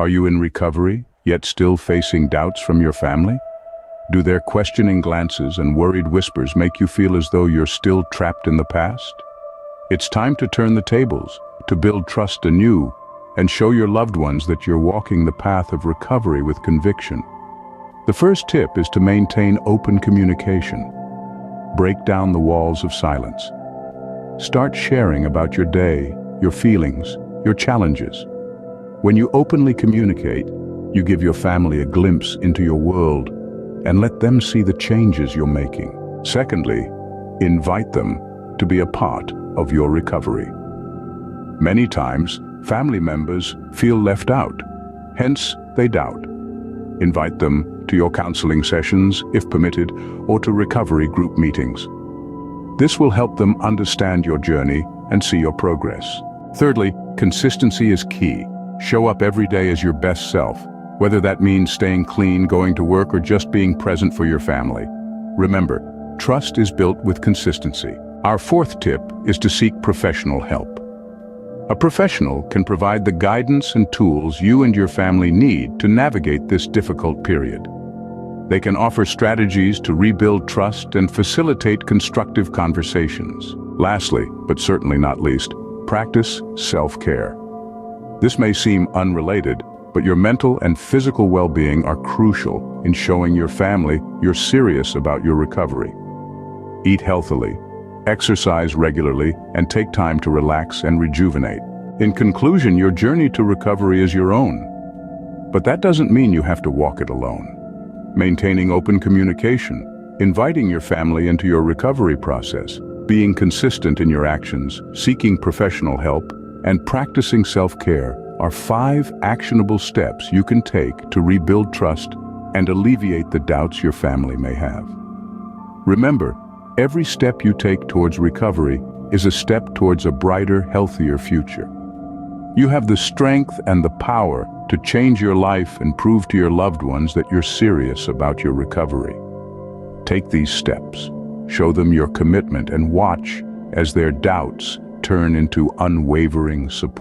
Are you in recovery, yet still facing doubts from your family? Do their questioning glances and worried whispers make you feel as though you're still trapped in the past? It's time to turn the tables, to build trust anew, and show your loved ones that you're walking the path of recovery with conviction. The first tip is to maintain open communication. Break down the walls of silence. Start sharing about your day, your feelings, your challenges. When you openly communicate, you give your family a glimpse into your world and let them see the changes you're making. Secondly, invite them to be a part of your recovery. Many times, family members feel left out, hence they doubt. Invite them to your counseling sessions, if permitted, or to recovery group meetings. This will help them understand your journey and see your progress. Thirdly, consistency is key. Show up every day as your best self, whether that means staying clean, going to work, or just being present for your family. Remember, trust is built with consistency. Our fourth tip is to seek professional help. A professional can provide the guidance and tools you and your family need to navigate this difficult period. They can offer strategies to rebuild trust and facilitate constructive conversations. Lastly, but certainly not least, practice self-care. This may seem unrelated, but your mental and physical well-being are crucial in showing your family you're serious about your recovery. Eat healthily, exercise regularly, and take time to relax and rejuvenate. In conclusion, your journey to recovery is your own. But that doesn't mean you have to walk it alone. Maintaining open communication, inviting your family into your recovery process, being consistent in your actions, seeking professional help, and practicing self-care are 5 actionable steps you can take to rebuild trust and alleviate the doubts your family may have. Remember, every step you take towards recovery is a step towards a brighter, healthier future. You have the strength and the power to change your life and prove to your loved ones that you're serious about your recovery. Take these steps, show them your commitment, and watch as their doubts turn into unwavering support.